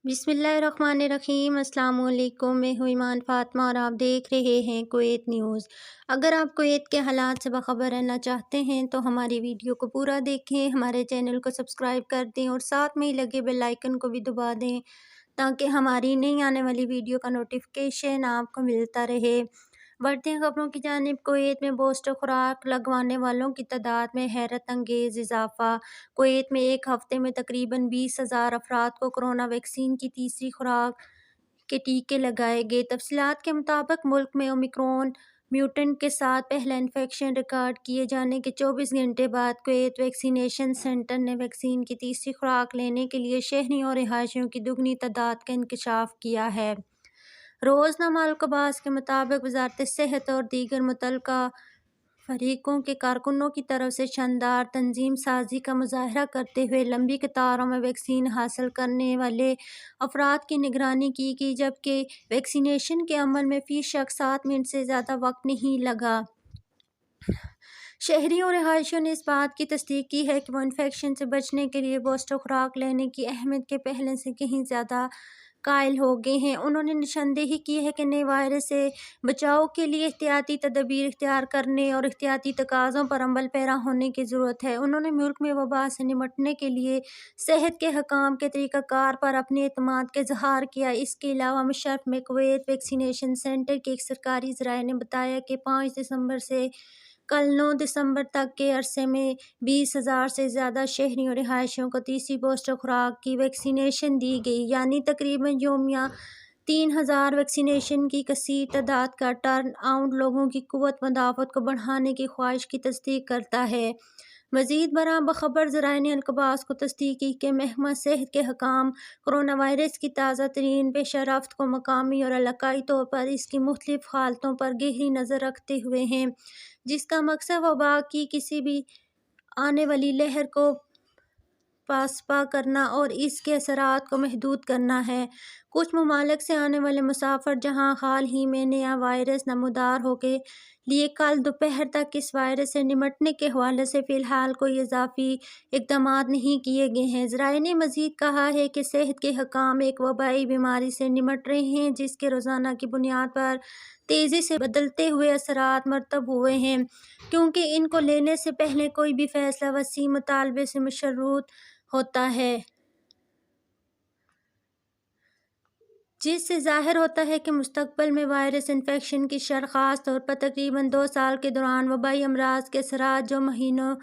बिस्मिल्लाहिर्रहमानिर्रहीम। अस्सलाम वालेकुम। मैं हूँ ईमान फ़ातिमा और आप देख रहे हैं कुवैत न्यूज़। अगर आप कुवैत के हालात से बाखबर रहना चाहते हैं तो हमारी वीडियो को पूरा देखें, हमारे चैनल को सब्सक्राइब कर दें और साथ में ही लगे बेल आइकन को भी दबा दें ताकि हमारी नई आने वाली वीडियो का नोटिफिकेशन आपको मिलता रहे। बढ़ती हैं खबरों की जानिब। कुवैत में बूस्टर खुराक लगवाने वालों की तादाद में हैरत अंगेज़ इजाफा। कुवैत में एक हफ्ते में तकरीबन 20,000 अफराद को कोरोना वैक्सीन की तीसरी खुराक के टीके लगाए गए। तफसीलात के मुताबिक मुल्क में ओमिक्रॉन म्यूटेंट के साथ पहला इन्फेक्शन रिकॉर्ड किए जाने के 24 घंटे बाद कुवैत वैक्सीनेशन सेंटर ने वैक्सीन की तीसरी खुराक लेने के लिए शहरियों और रिहायशियों की दुगनी तादाद का इंकशाफ किया है। रोज़नामा अल-कबास के मुताबिक वज़ारत सेहत और दीगर मुतल्लिका फरीकों के कारकुनों की तरफ से शानदार तंजीम साजी का मुजाहरा करते हुए लंबी कतारों में वैक्सीन हासिल करने वाले अफराद की निगरानी की गई, जबकि वैक्सीनेशन के अमल में फ़ी शख्स 7 मिनट से ज़्यादा वक्त नहीं लगा। शहरियों और रिहायशियों ने इस बात की तस्दीक की है कि वो इन्फेक्शन से बचने के लिए बूस्टर खुराक लेने की अहमियत के पहले से कहीं ज़्यादा कायल हो गए हैं। उन्होंने निशानदेही की है कि नए वायरस से बचाव के लिए एहतियाती तदबीर इख्तियार करने और एहतियाती तकाज़ों पर अमल पैरा होने की ज़रूरत है। उन्होंने मुल्क में वबा से निपटने के लिए सेहत के हकाम के तरीक़ाकार पर अपने एतमाद का इज़हार किया। इसके अलावा मुशर्रफ में कुवैत वैक्सीनेशन सेंटर के एक सरकारी ज़राए ने बताया कि 5 दिसंबर से कल 9 दिसंबर तक के अरसे में 20,000 से ज़्यादा शहरियों और रिहायशियों को तीसरी बूस्टर खुराक की वैक्सीनेशन दी गई, यानी तकरीबन यौमिया 3,000 वैक्सीनेशन की कसीर तादाद का टर्न आउट लोगों की कुव्वत मदाफ़त को बढ़ाने की ख्वाहिश की तस्दीक करता है। मज़ीद बरां बखबर ज़राए ने अल-कबास को तस्दीक की कि महकमा सेहत के हकाम कोरोना वायरस की ताज़ा तरीन पेशरफ्त को मकामी और इलाकाई तौर पर इसकी मुख्तलिफ हालतों पर गहरी नज़र रखते हुए हैं, जिसका मकसद वबा की किसी भी आने वाली लहर को पासपा करना और इसके असरात को महदूद करना है। कुछ ममालिक से आने वाले मुसाफिर जहां हाल ही में नया वायरस नमूदार हो के लिए कल दोपहर तक इस वायरस से निमटने के हवाले से फ़िलहाल कोई इजाफी इक़दामात नहीं किए गए हैं। ज़राए ने मज़ीद कहा है कि सेहत के हकाम एक वबाई बीमारी से निमट रहे हैं जिसके रोज़ाना की बुनियाद पर तेज़ी से बदलते हुए असरात मरतब हुए हैं, क्योंकि इनको लेने से पहले कोई भी फ़ैसला वसी मुतालबे से मशरूत होता है, जिससे ज़ाहिर होता है कि मुस्तक़बिल में वायरस इन्फेक्शन की शरह ख़ास तौर पर तकरीबन 2 साल के दौरान वबाई अमराज के असरात जो महीनों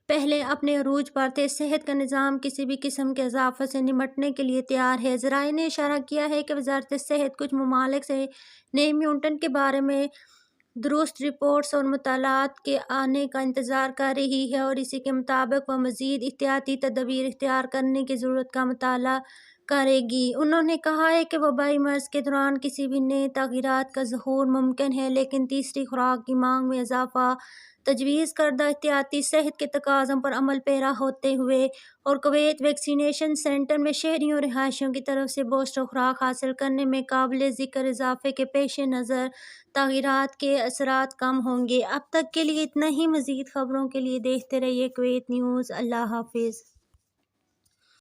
पहले अपने अरूज पर थे। सेहत का निज़ाम किसी भी किस्म के इजाफ़े से निमटने के लिए तैयार है। ज़राए ने इशारा किया है कि वज़ारत सेहत कुछ ममालिक से नए म्यूटेंट के बारे में दुरुस्त रिपोर्ट्स और मुतालात के आने का इंतज़ार कर रही है और इसी के मुताबिक वह मज़ीद एहतियाती तदबीर इख्तियार करने की ज़रूरत का मुताला करेगी। उन्होंने कहा है कि वबाई मर्ज़ के दौरान किसी भी नए तग़यीरात का ज़हूर मुमकिन है, लेकिन तीसरी खुराक की मांग में इजाफ़ा, तजवीज़ करदा एहतियाती सेहत के तकाज़ों पर अमल पैरा होते हुए और कुवैत वैक्सीनेशन सेंटर में शहरियों और रिहायशियों की तरफ से बूस्टर खुराक हासिल करने में काबिल ज़िक्र इजाफ़े के पेश नज़र तग़यीरात के असरात कम होंगे। अब तक के लिए इतना ही। मज़ीद ख़बरों के लिए देखते रहिए कुवैत न्यूज़। अल्लाह हाफ़िज़।